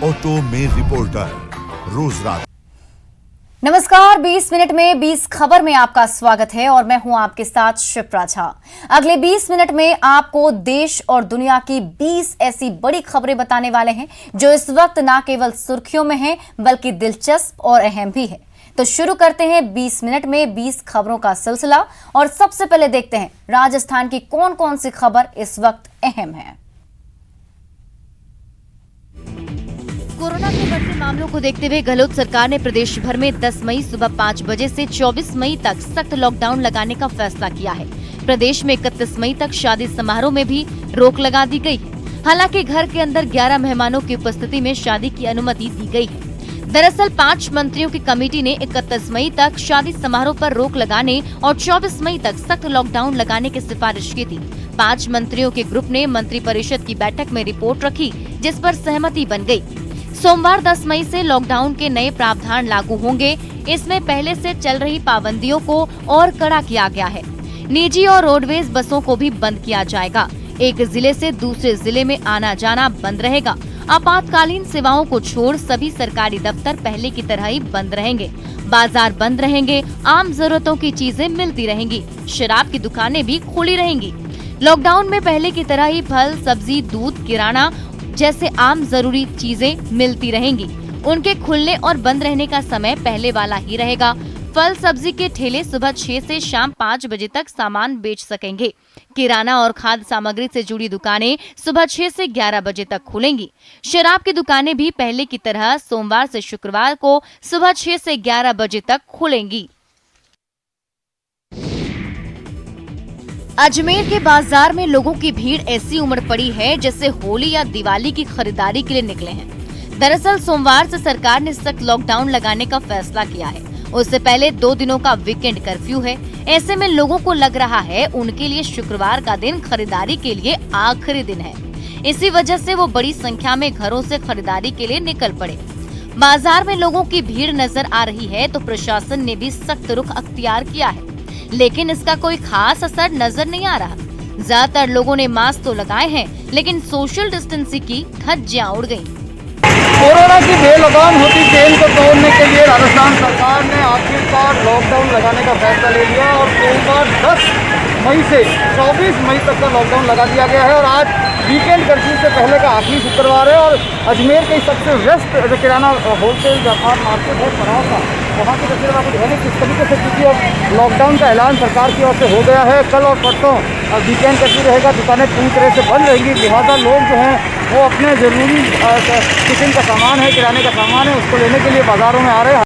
Auto में reporter, रोज रात। नमस्कार, 20 मिनट में 20 खबर में आपका स्वागत है और मैं हूं आपके साथ शिप्रा झा। अगले 20 मिनट में आपको देश और दुनिया की 20 ऐसी बड़ी खबरें बताने वाले हैं जो इस वक्त न केवल सुर्खियों में हैं बल्कि दिलचस्प और अहम भी है। तो शुरू करते हैं 20 मिनट में 20 खबरों का सिलसिला और सबसे पहले देखते हैं राजस्थान की कौन कौन सी खबर इस वक्त अहम है। कोरोना के बढ़ते मामलों को देखते हुए गहलोत सरकार ने प्रदेश भर में 10 मई सुबह 5 बजे से 24 मई तक सख्त लॉकडाउन लगाने का फैसला किया है। प्रदेश में 31 मई तक शादी समारोह में भी रोक लगा दी गई है। हालांकि घर के अंदर 11 मेहमानों की उपस्थिति में शादी की अनुमति दी गई है। दरअसल 5 मंत्रियों की कमेटी ने 31 मई तक शादी समारोह पर रोक लगाने और 24 मई तक सख्त लॉकडाउन लगाने की सिफारिश की थी। 5 मंत्रियों के ग्रुप ने मंत्रिपरिषद की बैठक में रिपोर्ट रखी, जिस पर सहमति बन गई। सोमवार 10 मई से लॉकडाउन के नए प्रावधान लागू होंगे। इसमें पहले से चल रही पाबंदियों को और कड़ा किया गया है। निजी और रोडवेज बसों को भी बंद किया जाएगा। एक जिले से दूसरे जिले में आना जाना बंद रहेगा। आपातकालीन सेवाओं को छोड़ सभी सरकारी दफ्तर पहले की तरह ही बंद रहेंगे। बाजार बंद रहेंगे। आम जरूरतों की चीजें मिलती रहेंगी। शराब की दुकानें भी खुली रहेंगी। लॉकडाउन में पहले की तरह ही फल, सब्जी, दूध, किराना जैसे आम जरूरी चीजें मिलती रहेंगी। उनके खुलने और बंद रहने का समय पहले वाला ही रहेगा। फल सब्जी के ठेले सुबह 6 से शाम 5 बजे तक सामान बेच सकेंगे। किराना और खाद्य सामग्री से जुड़ी दुकानें सुबह 6 से 11 बजे तक खुलेंगी। शराब की दुकानें भी पहले की तरह सोमवार से शुक्रवार को सुबह 6 से 11 बजे तक खुलेंगी। अजमेर के बाजार में लोगों की भीड़ ऐसी उमड़ पड़ी है जैसे होली या दिवाली की खरीदारी के लिए निकले हैं। दरअसल सोमवार से सरकार ने सख्त लॉकडाउन लगाने का फैसला किया है। उससे पहले 2 दिनों का वीकेंड कर्फ्यू है। ऐसे में लोगों को लग रहा है उनके लिए शुक्रवार का दिन खरीदारी के लिए आखिरी दिन है। इसी वजह से वो बड़ी संख्या में घरों से खरीदारी के लिए निकल पड़े। बाजार में लोगों की भीड़ नजर आ रही है तो प्रशासन ने भी सख्त रुख अख्तियार किया है, लेकिन इसका कोई खास असर नजर नहीं आ रहा। ज्यादातर लोगों ने मास्क तो लगाए हैं, लेकिन सोशल डिस्टेंसिंग की धज्जियां उड़ गईं। कोरोना की बेलगाम होती चेन को तोड़ने के लिए राजस्थान सरकार ने आखिरकार लॉकडाउन लगाने का फैसला ले लिया और सोमवार 10 मई से 24 मई तक का लॉकडाउन लगा दिया गया है। और आज वीकेंड कर्फ्यू से पहले का आखिरी शुक्रवार है और अजमेर के सबसे व्यस्त जो किराना होलसेल व्यापार मार्केट है पड़ाव का, वहाँ की तस्वीर आपको दिखाने किस तरीके से, क्योंकि अब लॉकडाउन का ऐलान सरकार की ओर से हो गया है। कल और परसों वीकेंड कर्फ्यू रहेगा, दुकानें पूरी तरह से बंद रहेंगी। लिहाजा लोग जो हैं वो अपने ज़रूरी किचन का सामान है, किराने का सामान है, उसको लेने के लिए बाजारों में आ रहे हैं।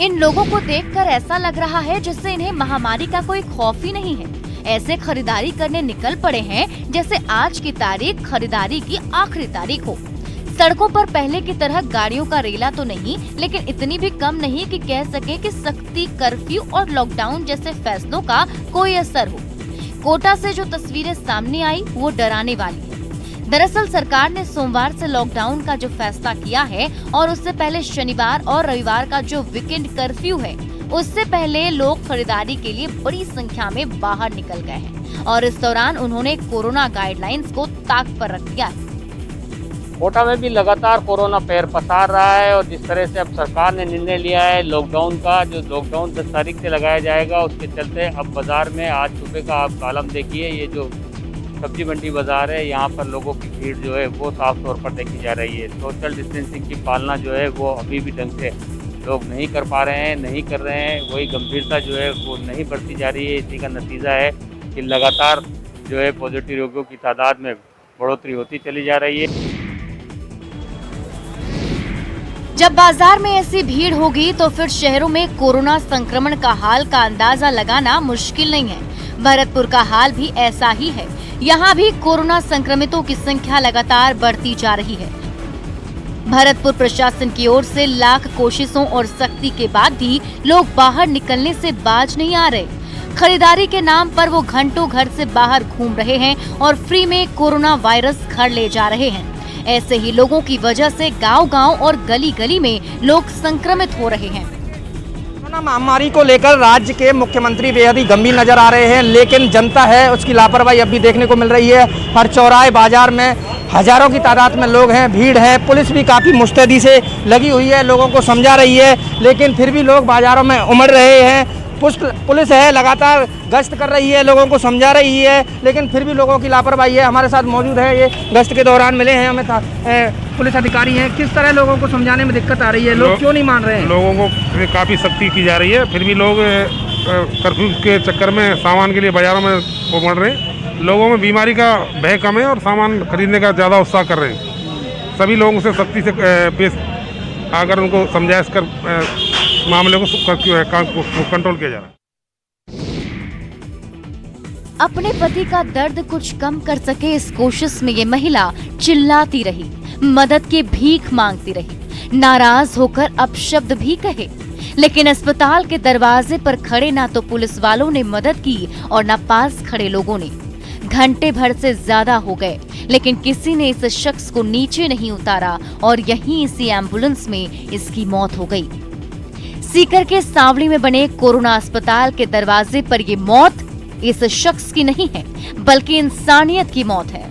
इन लोगों को देखकर ऐसा लग रहा है जैसे इन्हें महामारी का कोई खौफ ही नहीं है। ऐसे खरीदारी करने निकल पड़े हैं जैसे आज की तारीख खरीदारी की आखिरी तारीख हो। सड़कों पर पहले की तरह गाड़ियों का रेला तो नहीं, लेकिन इतनी भी कम नहीं कि कह सके कि सख्ती, कर्फ्यू और लॉकडाउन जैसे फैसलों का कोई असर हो। कोटा से जो तस्वीरें सामने आई वो डराने वाली है। दरअसल सरकार ने सोमवार से लॉकडाउन का जो फैसला किया है और उससे पहले शनिवार और रविवार का जो वीकेंड कर्फ्यू है, उससे पहले लोग खरीदारी के लिए बड़ी संख्या में बाहर निकल गए हैं और इस दौरान उन्होंने कोरोना गाइडलाइंस को ताक पर रख दिया है। कोटा में भी लगातार कोरोना पैर पसार रहा है और जिस तरह से अब सरकार ने निर्णय लिया है लॉकडाउन का, जो लॉकडाउन 10 तारीख से लगाया जाएगा, उसके चलते अब बाजार में आज सुबह का आप कालम देखिए, ये जो सब्जी मंडी बाजार है यहाँ पर लोगों की भीड़ जो है वो साफ तौर पर देखी जा रही है। सोशल डिस्टेंसिंग की पालना जो है वो अभी भी ढंग से लोग नहीं कर पा रहे हैं, नहीं कर रहे हैं। वही गंभीरता जो है वो नहीं बढ़ती जा रही है। इसी का नतीजा है कि लगातार जो है पॉजिटिव रोगियों की तादाद में बढ़ोतरी होती चली जा रही है। जब बाजार में ऐसी भीड़ होगी तो फिर शहरों में कोरोना संक्रमण का हाल का अंदाजा लगाना मुश्किल नहीं है। भरतपुर का हाल भी ऐसा ही है। यहाँ भी कोरोना संक्रमितों की संख्या लगातार बढ़ती जा रही है। भरतपुर प्रशासन की ओर से लाख कोशिशों और सख्ती के बाद भी लोग बाहर निकलने से बाज नहीं आ रहे। खरीदारी के नाम पर वो घंटों घर से बाहर घूम रहे हैं और फ्री में कोरोना वायरस घर ले जा रहे हैं। ऐसे ही लोगों की वजह से गांव-गांव और गली-गली में लोग संक्रमित हो रहे हैं। कोरोना महामारी को लेकर राज्य के मुख्यमंत्री बेहद ही गंभीर नजर आ रहे हैं, लेकिन जनता है उसकी लापरवाही अब भी देखने को मिल रही है। हर चौराहे बाजार में हजारों की तादाद में लोग हैं, भीड़ है, पुलिस भी काफ़ी मुस्तैदी से लगी हुई है, लोगों को समझा रही है, लेकिन फिर भी लोग बाजारों में उमड़ रहे हैं। पुलिस है लगातार गश्त कर रही है, लोगों को समझा रही है, लेकिन फिर भी लोगों की लापरवाही है। हमारे साथ मौजूद है, ये गश्त के दौरान मिले हैं हमें पुलिस अधिकारी हैं। किस तरह लोगों को समझाने में दिक्कत आ रही है, लोग क्यों नहीं मान रहे हैं? लोगों को काफ़ी सख्ती की जा रही है, फिर भी लोग कर्फ्यू के चक्कर में सामान के लिए बाज़ारों में उमड़ रहे हैं। लोगों में बीमारी का भय कम है और सामान खरीदने का ज़्यादा उत्साह कर रहे हैं। सभी लोगों से सख्ती से पेश आकर उनको समझाइश कर मामले को कंट्रोल किया जा रहा है। अपने पति का दर्द कुछ कम कर सके इस कोशिश में ये महिला चिल्लाती रही, मदद की भीख मांगती रही, नाराज होकर अपशब्द भी कहे, लेकिन अस्पताल के दरवाजे पर खड़े ना तो पुलिस वालों ने मदद की और न पास खड़े लोगों ने। घंटे भर से ज्यादा हो गए, लेकिन किसी ने इस शख्स को नीचे नहीं उतारा और यहीं इसी एम्बुलेंस में इसकी मौत हो गई। सीकर के सांवली में बने कोरोना अस्पताल के दरवाजे पर ये मौत इस शख्स की नहीं है, बल्कि इंसानियत की मौत है।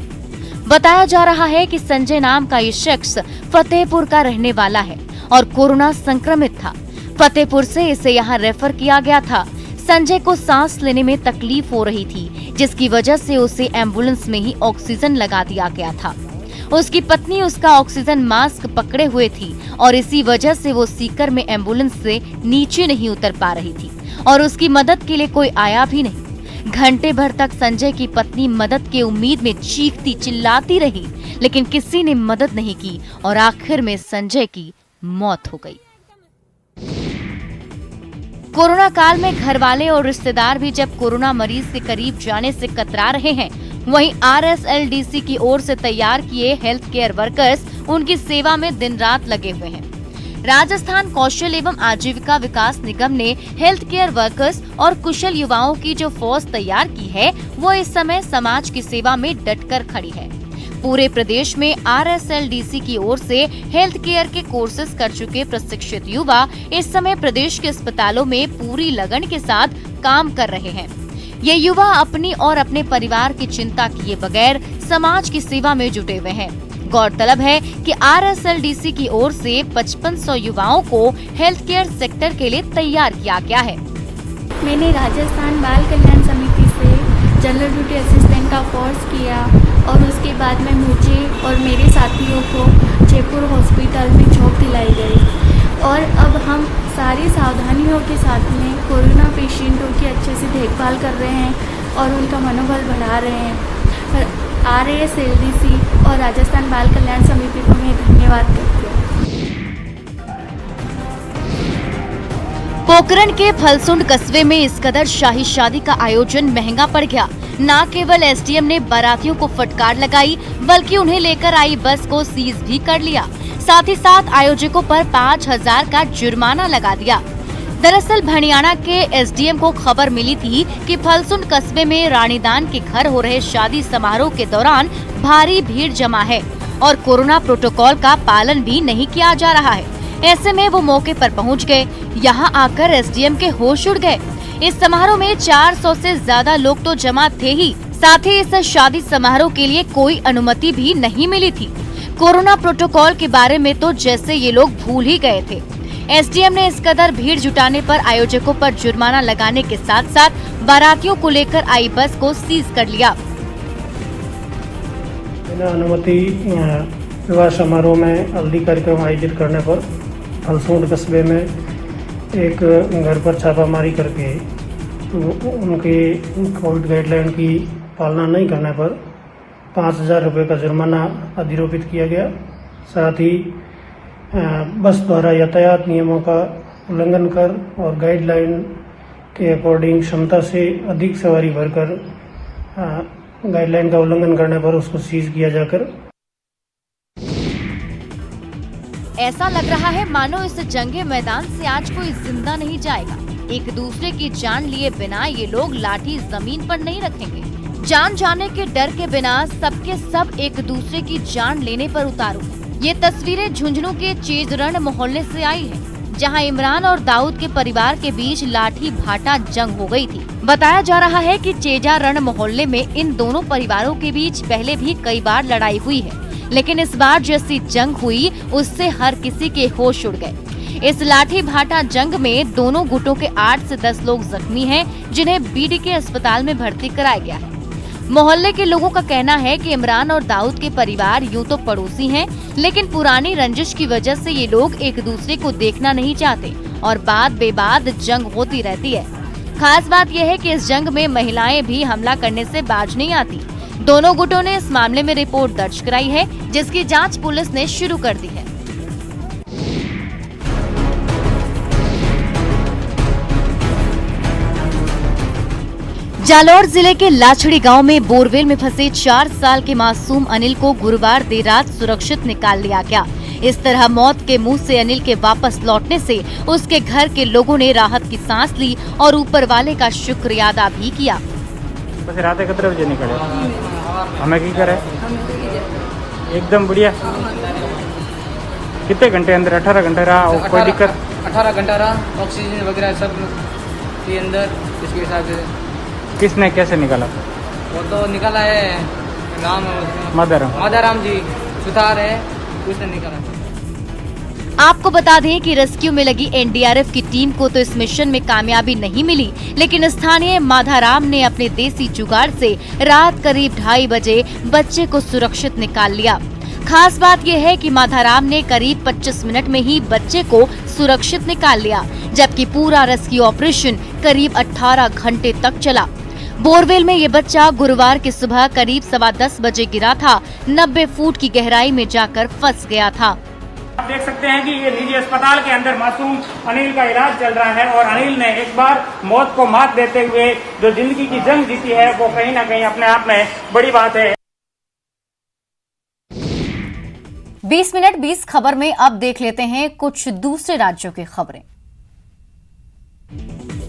बताया जा रहा है कि संजय नाम का ये शख्स फतेहपुर का रहने वाला है और कोरोना संक्रमित था। फतेहपुर से इसे यहाँ रेफर किया गया था। संजय को सांस लेने में तकलीफ हो रही थी, जिसकी वजह से उसे एम्बुलेंस में ही ऑक्सीजन लगा दिया गया था। उसकी पत्नी उसका ऑक्सीजन मास्क पकड़े हुए थी और इसी वजह से वो सीकर में एम्बुलेंस से नीचे नहीं उतर पा रही थी और उसकी मदद के लिए कोई आया भी नहीं। घंटे भर तक संजय की पत्नी मदद के उम्मीद में चीखती चिल्लाती रही, लेकिन किसी ने मदद नहीं की और आखिर में संजय की मौत हो गई। कोरोना काल में घर वाले और रिश्तेदार भी जब कोरोना मरीज के करीब जाने से कतरा रहे हैं, वहीं RSLDC की ओर से तैयार किए हेल्थ केयर वर्कर्स उनकी सेवा में दिन रात लगे हुए हैं। राजस्थान कौशल एवं आजीविका विकास निगम ने हेल्थ केयर वर्कर्स और कुशल युवाओं की जो फौज तैयार की है, वो इस समय समाज की सेवा में डटकर खड़ी है। पूरे प्रदेश में RSLDC की ओर से हेल्थ केयर के कोर्सेज कर चुके प्रशिक्षित युवा इस समय प्रदेश के अस्पतालों में पूरी लगन के साथ काम कर रहे हैं। ये युवा अपनी और अपने परिवार की चिंता किए बगैर समाज की सेवा में जुटे हुए हैं। गौरतलब है कि RSLDC की ओर से 5500 युवाओं को हेल्थ केयर सेक्टर के लिए तैयार किया गया है। मैंने राजस्थान बाल कल्याण समिति से जनरल ड्यूटी असिस्टेंट का कोर्स किया और उसके बाद में मुझे और मेरे साथियों को जयपुर हॉस्पिटल में जॉब दिलाई गई और अब हम सारी सावधानियों के साथ में कोरोना पेशेंटों की अच्छे से देखभाल कर रहे हैं और उनका मनोबल बढ़ा रहे हैं। RSLDC और राजस्थान बाल कल्याण समिति को मैं धन्यवाद करती हूँ। पोखरण के फलसुंड कस्बे में इस कदर शाही शादी का आयोजन महंगा पड़ गया। न केवल SDM ने बारातियों को फटकार लगाई, बल्कि उन्हें लेकर आई बस को सीज भी कर लिया। साथ ही साथ आयोजकों पर 5000 का जुर्माना लगा दिया। दरअसल भणियाना के SDM को खबर मिली थी कि फलसुंड कस्बे में रानीदान के घर हो रहे शादी समारोह के दौरान भारी भीड़ जमा है और कोरोना प्रोटोकॉल का पालन भी नहीं किया जा रहा है। ऐसे में वो मौके पर पहुंच गए। यहां आकर SDM के होश उड़ गए। इस समारोह में 400 से ज्यादा लोग तो जमा थे ही, साथ ही इस शादी समारोह के लिए कोई अनुमति भी नहीं मिली थी। कोरोना प्रोटोकॉल के बारे में तो जैसे ये लोग भूल ही गए थे। SDM ने इस कदर भीड़ जुटाने पर आयोजकों पर जुर्माना लगाने के साथ साथ बारातियों को लेकर आई बस को सीज कर लिया। बिना अनुमति विवाह समारोह में हल्दी कार्यक्रम आयोजित करने पर फलसुंड कस्बे में एक घर पर छापामारी करके उनकी कोविड गाइडलाइन की पालना नहीं करने पर 5000 रुपये का जुर्माना अधिरोपित किया गया। साथ ही बस द्वारा यातायात नियमों का उल्लंघन कर और गाइडलाइन के अकॉर्डिंग क्षमता से अधिक सवारी भरकर गाइडलाइन का उल्लंघन करने पर उसको सीज किया जाकर ऐसा लग रहा है मानो इस जंगे मैदान से आज कोई जिंदा नहीं जाएगा। एक दूसरे की जान लिए बिना ये लोग लाठी जमीन पर नहीं रखेंगे। जान जाने के डर के बिना सबके सब एक दूसरे की जान लेने पर उतारू। ये तस्वीरें झुंझुनू के चेजरण मोहल्ले से आई हैं। जहां इमरान और दाऊद के परिवार के बीच लाठी भाटा जंग हो गई थी। बताया जा रहा है कि चेजारण मोहल्ले में इन दोनों परिवारों के बीच पहले भी कई बार लड़ाई हुई है, लेकिन इस बार जैसी जंग हुई उससे हर किसी के होश उड़ गए। इस लाठी भाटा जंग में दोनों गुटों के 8 से 10 लोग जख्मी हैं, जिन्हें बीडीके अस्पताल में भर्ती कराया गया है। मोहल्ले के लोगों का कहना है कि इमरान और दाऊद के परिवार यूं तो पड़ोसी हैं, लेकिन पुरानी रंजिश की वजह से ये लोग एक दूसरे को देखना नहीं चाहते और बात बेबात जंग होती रहती है। खास बात यह है कि इस जंग में महिलाएं भी हमला करने से बाज नहीं आती। दोनों गुटों ने इस मामले में रिपोर्ट दर्ज कराई है, जिसकी जांच पुलिस ने शुरू कर दी है। जालौर जिले के लाछड़ी गांव में बोरवेल में फंसे 4 साल के मासूम अनिल को गुरुवार देर रात सुरक्षित निकाल लिया गया। इस तरह मौत के मुंह से अनिल के वापस लौटने से उसके घर के लोगों ने राहत की सांस ली और ऊपर वाले का शुक्रिया अदा भी किया। बस रात 11 बजे निकले, हमें की करे एकदम बढ़िया। कितने घंटे अंदर? 18 घंटे रहा और कोई दिक्कत? 18 घंटा रहा, ऑक्सीजन वगैरह सब के अंदर। इसके हिसाब से किसने कैसे निकाला? वो तो निकाला है, नाम मादाराम जी सुधार है, उसने निकाला। आपको बता दें कि रेस्क्यू में लगी एनडीआरएफ की टीम को तो इस मिशन में कामयाबी नहीं मिली, लेकिन स्थानीय माधाराम ने अपने देसी जुगाड़ से रात करीब 2:30 बजे बच्चे को सुरक्षित निकाल लिया। खास बात यह है कि माधाराम ने करीब 25 मिनट में ही बच्चे को सुरक्षित निकाल लिया, जबकि पूरा रेस्क्यू ऑपरेशन करीब 18 घंटे तक चला। बोरवेल में ये बच्चा गुरुवार की सुबह करीब 10:15 बजे गिरा था, 90 फुट की गहराई में जाकर फंस गया था। आप देख सकते हैं कि ये निजी अस्पताल के अंदर मासूम अनिल का इलाज चल रहा है और अनिल ने एक बार मौत को मात देते हुए जो जिंदगी की जंग जीती है, वो कहीं ना कहीं अपने आप में बड़ी बात है। 20 मिनट 20 खबर में अब देख लेते हैं कुछ दूसरे राज्यों की खबरें।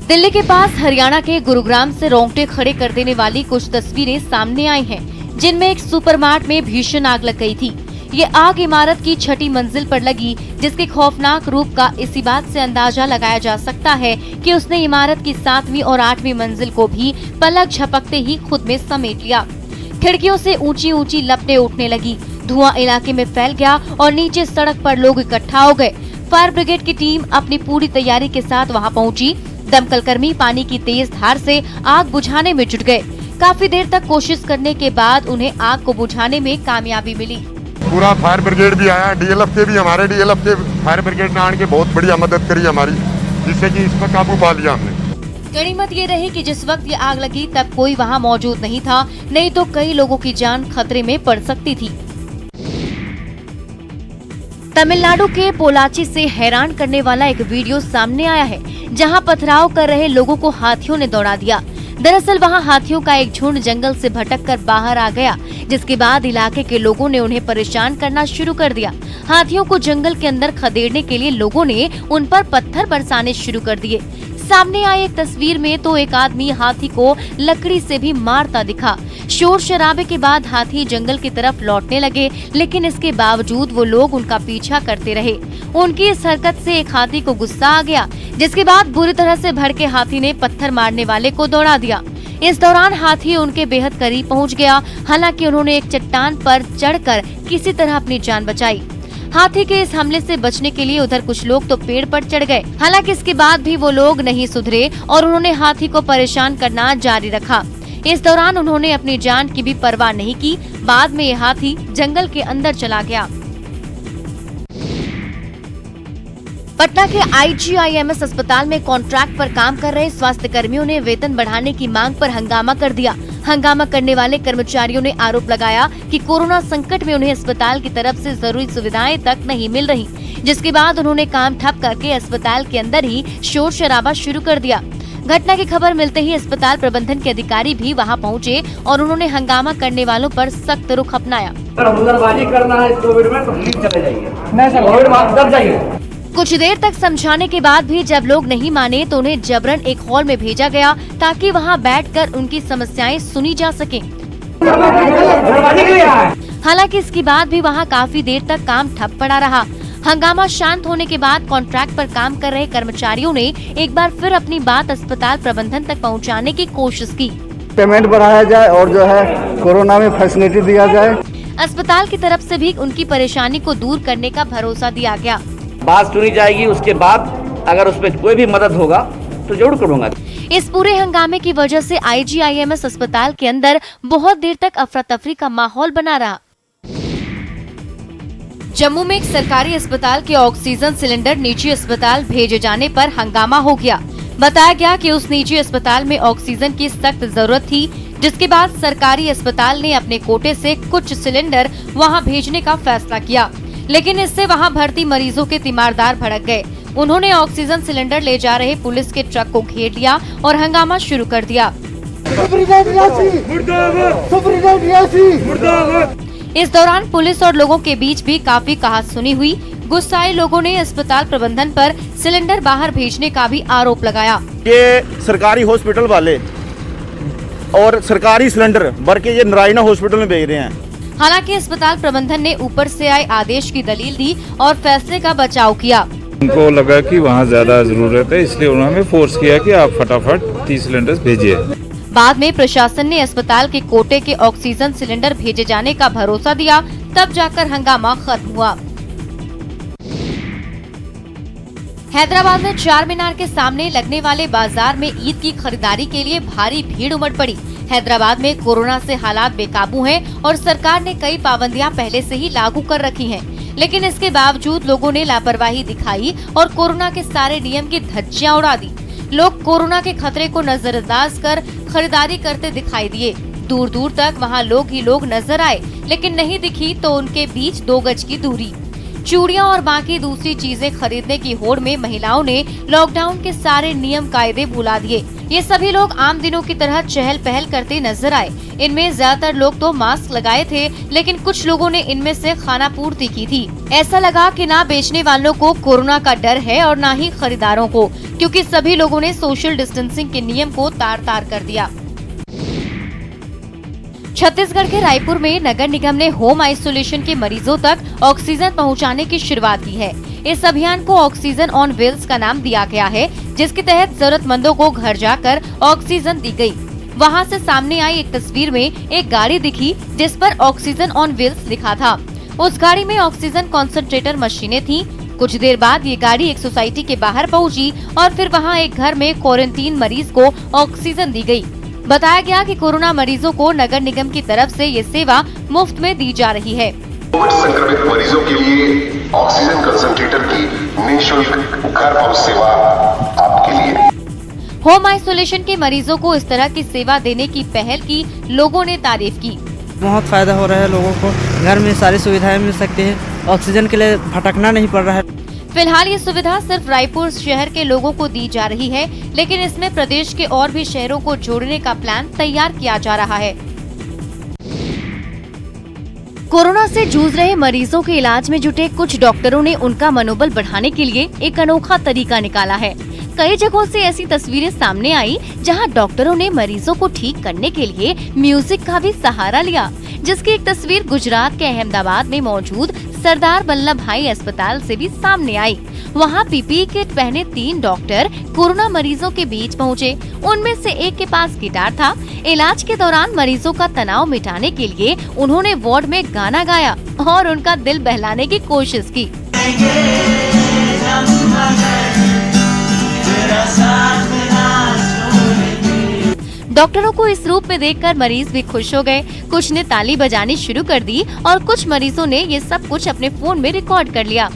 दिल्ली के पास हरियाणा के गुरुग्राम से रोंगटे खड़े कर देने वाली कुछ तस्वीरें सामने आई हैं, जिनमें एक सुपरमार्ट में भीषण आग लग गई थी। ये आग इमारत की 6ठी मंजिल पर लगी, जिसके खौफनाक रूप का इसी बात से अंदाजा लगाया जा सकता है कि उसने इमारत की 7वीं और 8वीं मंजिल को भी पलक झपकते ही खुद में समेट लिया। खिड़कियों से ऊंची ऊंची लपटें उठने लगी, धुआं इलाके में फैल गया और नीचे सड़क पर लोग इकट्ठा हो गए। फायर ब्रिगेड की टीम अपनी पूरी तैयारी के साथ वहां पहुंची। दमकल कर्मी पानी की तेज धार से आग बुझाने में जुट गए। काफी देर तक कोशिश करने के बाद उन्हें आग को बुझाने में कामयाबी मिली। पूरा फायर ब्रिगेड भी आया, डीएलएफ के भी, हमारे डीएलएफ के फायर ब्रिगेड ने आने के बहुत बढ़िया मदद करी हमारी, जिससे कि इस पर काबू पा लिया हमने। गनीमत ये रही कि जिस वक्त ये आग लगी तब कोई वहाँ मौजूद नहीं था, नहीं तो कई लोगों की जान खतरे में पड़ सकती थी। तमिलनाडु के पोलाची से हैरान करने वाला एक वीडियो सामने आया है, जहां पथराव कर रहे लोगों को हाथियों ने दौड़ा दिया। दरअसल वहां हाथियों का एक झुंड जंगल से भटककर बाहर आ गया, जिसके बाद इलाके के लोगों ने उन्हें परेशान करना शुरू कर दिया। हाथियों को जंगल के अंदर खदेड़ने के लिए लोगों ने उन पर पत्थर बरसाने शुरू कर दिए। सामने आई एक तस्वीर में तो एक आदमी हाथी को लकड़ी से भी मारता दिखा। शोर शराबे के बाद हाथी जंगल की तरफ लौटने लगे, लेकिन इसके बावजूद वो लोग उनका पीछा करते रहे। उनकी इस हरकत से एक हाथी को गुस्सा आ गया, जिसके बाद बुरी तरह से भड़के हाथी ने पत्थर मारने वाले को दौड़ा दिया। इस दौरान हाथी उनके बेहद करीब पहुंच गया। हालांकि उन्होंने एक चट्टान पर चढ़कर किसी तरह अपनी जान बचाई। हाथी के इस हमले से बचने के लिए उधर कुछ लोग तो पेड़ पर चढ़ गए। हालांकि इसके बाद भी वो लोग नहीं सुधरे और उन्होंने हाथी को परेशान करना जारी रखा। इस दौरान उन्होंने अपनी जान की भी परवाह नहीं की। बाद में ये हाथी जंगल के अंदर चला गया। पटना के IGIMS अस्पताल में कॉन्ट्रैक्ट पर काम कर रहे स्वास्थ्य कर्मियों ने वेतन बढ़ाने की मांग पर हंगामा कर दिया। हंगामा करने वाले कर्मचारियों ने आरोप लगाया कि कोरोना संकट में उन्हें अस्पताल की तरफ से जरूरी सुविधाएं तक नहीं मिल रही, जिसके बाद उन्होंने काम ठप करके अस्पताल के अंदर ही शोर शराबा शुरू कर दिया। घटना की खबर मिलते ही अस्पताल प्रबंधन के अधिकारी भी वहां पहुंचे और उन्होंने हंगामा करने वालों पर सख्त रुख अपनाया। हुल्लड़बाजी करना है कोविड में तो प्लीज चले जाइए, नहीं सर कोविड में तब जाइए। कुछ देर तक समझाने के बाद भी जब लोग नहीं माने तो उन्हें जबरन एक हॉल में भेजा गया, ताकि वहां बैठकर उनकी समस्याएं सुनी जा सकें। हालांकि इसके बाद भी वहां काफी देर तक काम ठप पड़ा रहा। हंगामा शांत होने के बाद कॉन्ट्रैक्ट पर काम कर रहे कर्मचारियों ने एक बार फिर अपनी बात अस्पताल प्रबंधन तक पहुंचाने की कोशिश की। पेमेंट बढ़ाया जाए और जो है कोरोना में फैसिलिटी दिया जाए। अस्पताल की तरफ से भी उनकी परेशानी को दूर करने का भरोसा दिया गया। बात सुनी जाएगी, उसके बाद अगर उसमें कोई भी मदद होगा तो जरूर करूँगा। इस पूरे हंगामे की वजह से IGIMS अस्पताल के अंदर बहुत देर तक अफरा तफरी का माहौल बना रहा। जम्मू में एक सरकारी अस्पताल के ऑक्सीजन सिलेंडर निजी अस्पताल भेजे जाने पर हंगामा हो गया। बताया गया कि उस निजी अस्पताल में ऑक्सीजन की सख्त जरूरत थी, जिसके बाद सरकारी अस्पताल ने अपने कोटे से कुछ सिलेंडर वहां भेजने का फैसला किया, लेकिन इससे वहां भर्ती मरीजों के तीमारदार भड़क गए। उन्होंने ऑक्सीजन सिलेंडर ले जा रहे पुलिस के ट्रक को घेर लिया और हंगामा शुरू कर दिया। इस दौरान पुलिस और लोगों के बीच भी काफी कहासुनी हुई। गुस्साए लोगों ने अस्पताल प्रबंधन पर सिलेंडर बाहर भेजने का भी आरोप लगाया। ये सरकारी हॉस्पिटल वाले और सरकारी सिलेंडर भर के ये नारायणा हॉस्पिटल में भेज रहे हैं। हालांकि अस्पताल प्रबंधन ने ऊपर से आए आदेश की दलील दी और फैसले का बचाव किया। उनको लगा कि वहाँ ज्यादा जरूरत है, इसलिए उन्होंने फोर्स किया कि आप फटाफट 30 सिलेंडर भेजिए। बाद में प्रशासन ने अस्पताल के कोटे के ऑक्सीजन सिलेंडर भेजे जाने का भरोसा दिया, तब जाकर हंगामा खत्म हुआ। हैदराबाद में चार मीनार के सामने लगने वाले बाजार में ईद की खरीदारी के लिए भारी भीड़ उमड़ पड़ी। हैदराबाद में कोरोना से हालात बेकाबू हैं और सरकार ने कई पाबंदियां पहले से ही लागू कर रखी हैं, लेकिन इसके बावजूद लोगों ने लापरवाही दिखाई और कोरोना के सारे नियम की धज्जियां उड़ा दी। लोग कोरोना के खतरे को नजरअंदाज कर खरीदारी करते दिखाई दिए। दूर दूर तक वहां लोग ही लोग नजर आए, लेकिन नहीं दिखी तो उनके बीच 2 गज की दूरी। चूड़ियां और बाकी दूसरी चीजें खरीदने की होड़ में महिलाओं ने लॉकडाउन के सारे नियम कायदे भुला दिए। ये सभी लोग आम दिनों की तरह चहल पहल करते नजर आए। इनमें ज्यादातर लोग तो मास्क लगाए थे, लेकिन कुछ लोगों ने इनमें से खाना पूर्ति की थी। ऐसा लगा कि ना बेचने वालों को कोरोना का डर है और ना ही खरीदारों को, क्योंकि सभी लोगों ने सोशल डिस्टेंसिंग के नियम को तार तार कर दिया। छत्तीसगढ़ के रायपुर में नगर निगम ने होम आइसोलेशन के मरीजों तक ऑक्सीजन पहुंचाने की शुरुआत की है। इस अभियान को ऑक्सीजन ऑन व्हील्स का नाम दिया गया है, जिसके तहत जरूरतमंदों को घर जाकर ऑक्सीजन दी गई। वहां से सामने आई एक तस्वीर में एक गाड़ी दिखी जिस पर ऑक्सीजन ऑन व्हील्स लिखा था। उस गाड़ी में ऑक्सीजन कॉन्सेंट्रेटर मशीनें थीं। कुछ देर बाद ये गाड़ी एक सोसाइटी के बाहर पहुंची और फिर वहां एक घर में क्वारंटीन मरीज को ऑक्सीजन दी गई। बताया गया कि कोरोना मरीजों को नगर निगम की तरफ से ये सेवा मुफ्त में दी जा रही है। कोविड संक्रमित मरीजों के लिए ऑक्सीजन कंसंट्रेटर की निःशुल्क घर पहुंच सेवा आपके लिए। होम आइसोलेशन के मरीजों को इस तरह की सेवा देने की पहल की लोगों ने तारीफ की। बहुत फायदा हो रहा है लोगों को, घर में सारी सुविधाएं मिल सकती है, ऑक्सीजन के लिए भटकना नहीं पड़ रहा है। फिलहाल ये सुविधा सिर्फ रायपुर शहर के लोगों को दी जा रही है, लेकिन इसमें प्रदेश के और भी शहरों को जोड़ने का प्लान तैयार किया जा रहा है। कोरोना से जूझ रहे मरीजों के इलाज में जुटे कुछ डॉक्टरों ने उनका मनोबल बढ़ाने के लिए एक अनोखा तरीका निकाला है। कई जगहों से ऐसी तस्वीरें सामने आई जहां डॉक्टरों ने मरीजों को ठीक करने के लिए म्यूजिक का भी सहारा लिया, जिसकी एक तस्वीर गुजरात के अहमदाबाद में मौजूद सरदार वल्लभ भाई अस्पताल से भी सामने आई। वहां पीपीई किट पहने 3 डॉक्टर कोरोना मरीजों के बीच पहुंचे। उनमें से एक के पास गिटार था। इलाज के दौरान मरीजों का तनाव मिटाने के लिए उन्होंने वार्ड में गाना गाया और उनका दिल बहलाने की कोशिश की। डॉक्टरों को इस रूप में देखकर मरीज भी खुश हो गए। कुछ ने ताली बजानी शुरू कर दी और कुछ मरीजों ने ये सब कुछ अपने फोन में रिकॉर्ड कर लिया।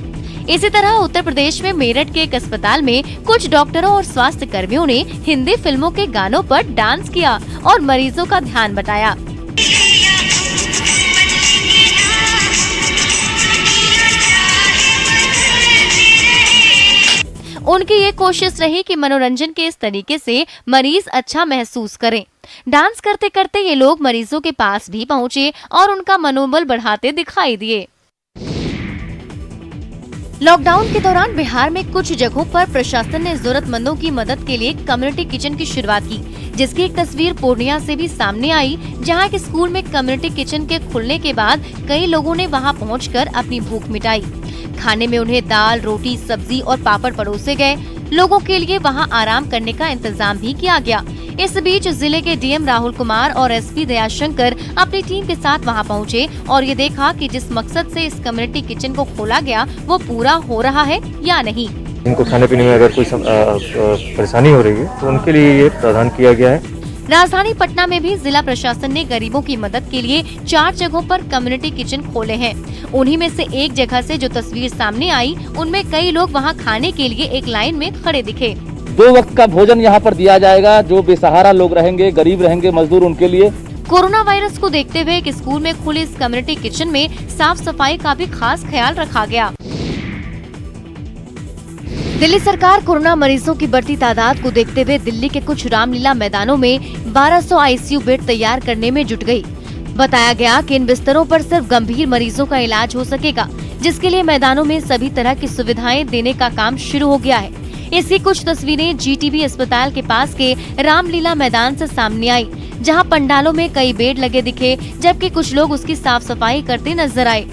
इसी तरह उत्तर प्रदेश में मेरठ के एक अस्पताल में कुछ डॉक्टरों और स्वास्थ्य कर्मियों ने हिंदी फिल्मों के गानों पर डांस किया और मरीजों का ध्यान बटाया। उनकी ये कोशिश रही कि मनोरंजन के इस तरीके से मरीज अच्छा महसूस करें। डांस करते करते ये लोग मरीजों के पास भी पहुंचे और उनका मनोबल बढ़ाते दिखाई दिए। लॉकडाउन के दौरान बिहार में कुछ जगहों पर प्रशासन ने जरूरतमंदों की मदद के लिए कम्युनिटी किचन की शुरुआत की, जिसकी एक तस्वीर पूर्णिया से भी सामने आई, जहां के स्कूल में कम्युनिटी किचन के खुलने के बाद कई लोगों ने वहां पहुंचकर अपनी भूख मिटाई। खाने में उन्हें दाल, रोटी, सब्जी और पापड़ परोसे गए। लोगों के लिए वहां आराम करने का इंतजाम भी किया गया। इस बीच जिले के डीएम राहुल कुमार और एसपी दयाशंकर अपनी टीम के साथ वहां पहुंचे और ये देखा कि जिस मकसद से इस कम्युनिटी किचन को खोला गया वो पूरा हो रहा है या नहीं। इनको खाने पीने में अगर कोई परेशानी हो रही है तो उनके लिए ये प्रावधान किया गया है। राजधानी पटना में भी जिला प्रशासन ने गरीबों की मदद के लिए 4 जगहों पर कम्युनिटी किचन खोले हैं। उन्हीं में से एक जगह से जो तस्वीर सामने आई, उनमें कई लोग वहां खाने के लिए एक लाइन में खड़े दिखे। 2 वक्त का भोजन यहाँ पर दिया जाएगा। जो बेसहारा लोग रहेंगे, गरीब रहेंगे, मजदूर, उनके लिए। कोरोना वायरस को देखते हुए एक स्कूल में खुले इस कम्युनिटी किचन में साफ सफाई का भी खास ख्याल रखा गया। दिल्ली सरकार कोरोना मरीजों की बढ़ती तादाद को देखते हुए दिल्ली के कुछ रामलीला मैदानों में 1200 आईसीयू बेड तैयार करने में जुट गई। बताया गया कि इन बिस्तरों पर सिर्फ गंभीर मरीजों का इलाज हो सकेगा, जिसके लिए मैदानों में सभी तरह की सुविधाएं देने का काम शुरू हो गया है। इसकी कुछ तस्वीरें जीटीबी अस्पताल के पास के रामलीला मैदान से सामने आई, जहां पंडालों में कई बेड लगे दिखे, जबकि कुछ लोग उसकी साफ सफाई करते नजर आए।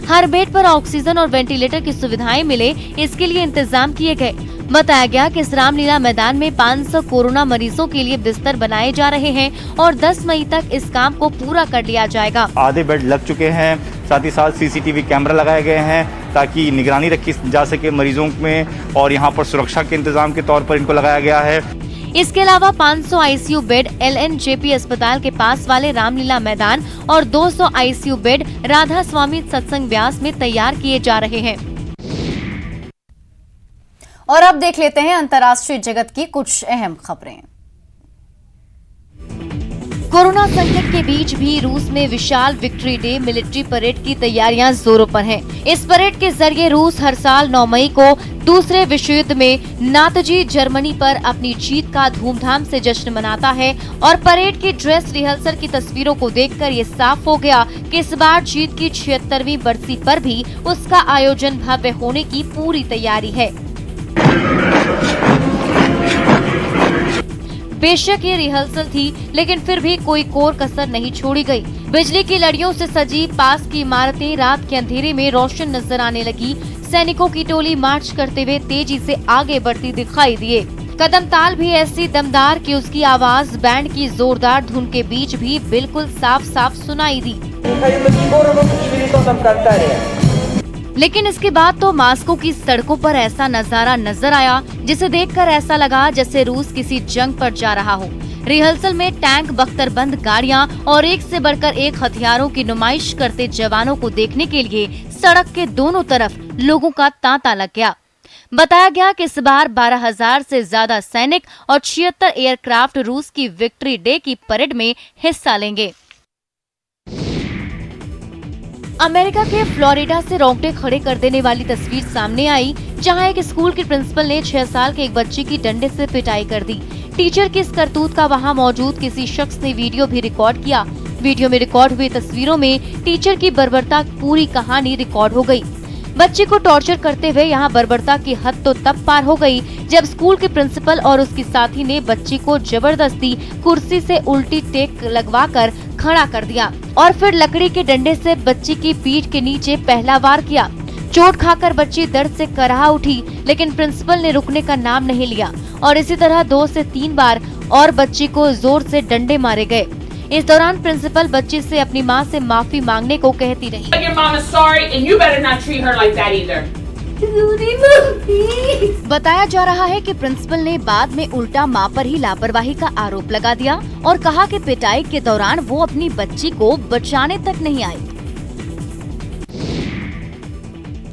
हर बेड पर ऑक्सीजन और वेंटिलेटर की सुविधाएं मिले, इसके लिए इंतजाम किए गए। बताया गया कि इस रामलीला मैदान में 500 कोरोना मरीजों के लिए बिस्तर बनाए जा रहे हैं और 10 मई तक इस काम को पूरा कर लिया जाएगा। आधे बेड लग चुके हैं, साथ ही साथ सीसीटीवी कैमरा लगाए गए हैं ताकि निगरानी रखी जा सके मरीजों में, और यहाँ पर सुरक्षा के इंतजाम के तौर पर इनको लगाया गया है। इसके अलावा 500 आईसीयू बेड एलएनजेपी अस्पताल के पास वाले रामलीला मैदान और 200 आईसीयू बेड राधा स्वामी सत्संग व्यास में तैयार किए जा रहे हैं। और अब देख लेते हैं अंतर्राष्ट्रीय जगत की कुछ अहम खबरें। कोरोना संकट के बीच भी रूस में विशाल विक्ट्री डे मिलिट्री परेड की तैयारियां जोरों पर हैं। इस परेड के जरिए रूस हर साल 9 मई को दूसरे विश्व युद्ध में नाज़ी जर्मनी पर अपनी जीत का धूमधाम से जश्न मनाता है और परेड की ड्रेस रिहर्सल की तस्वीरों को देखकर ये साफ हो गया कि इस बार जीत की 76वीं बरसी पर भी उसका आयोजन भव्य होने की पूरी तैयारी है। बेशक ये रिहर्सल थी, लेकिन फिर भी कोई कोर कसर नहीं छोड़ी गई। बिजली की लड़ियों से सजी पास की इमारतें रात के अंधेरे में रोशन नजर आने लगी। सैनिकों की टोली मार्च करते हुए तेजी से आगे बढ़ती दिखाई दिए। कदम ताल भी ऐसी दमदार कि उसकी आवाज बैंड की जोरदार धुन के बीच भी बिल्कुल साफ साफ सुनाई दी। लेकिन इसके बाद तो मास्को की सड़कों पर ऐसा नजारा नजर आया जिसे देखकर ऐसा लगा जैसे रूस किसी जंग पर जा रहा हो। रिहर्सल में टैंक, बख्तरबंद गाड़ियां और एक से बढ़कर एक हथियारों की नुमाइश करते जवानों को देखने के लिए सड़क के दोनों तरफ लोगों का तांता लग गया। बताया गया कि इस बार 12,000 से ज्यादा सैनिक और 76 एयरक्राफ्ट रूस की विक्ट्री डे की परेड में हिस्सा लेंगे। अमेरिका के फ्लोरिडा से रोंगटे खड़े कर देने वाली तस्वीर सामने आई, जहां एक स्कूल के प्रिंसिपल ने 6 साल के एक बच्चे की डंडे से पिटाई कर दी। टीचर की इस करतूत का वहां मौजूद किसी शख्स ने वीडियो भी रिकॉर्ड किया। वीडियो में रिकॉर्ड हुई तस्वीरों में टीचर की बर्बरता पूरी कहानी रिकॉर्ड हो गई। बच्चे को टॉर्चर करते हुए यहाँ बर्बरता की हद तो तब पार हो गई जब स्कूल के प्रिंसिपल और उसकी साथी ने बच्ची को जबरदस्ती कुर्सी से उल्टी टेक लगवाकर खड़ा कर दिया और फिर लकड़ी के डंडे से बच्ची की पीठ के नीचे पहला वार किया। चोट खाकर बच्ची दर्द से कराह उठी, लेकिन प्रिंसिपल ने रुकने का नाम नहीं लिया और इसी तरह 2 से 3 बार और बच्ची को जोर से डंडे मारे गए। इस दौरान प्रिंसिपल बच्ची से अपनी मां से माफी मांगने को कहती रही। बताया जा रहा है कि प्रिंसिपल ने बाद में उल्टा मां पर ही लापरवाही का आरोप लगा दिया और कहा कि पिटाई के दौरान वो अपनी बच्ची को बचाने तक नहीं आई।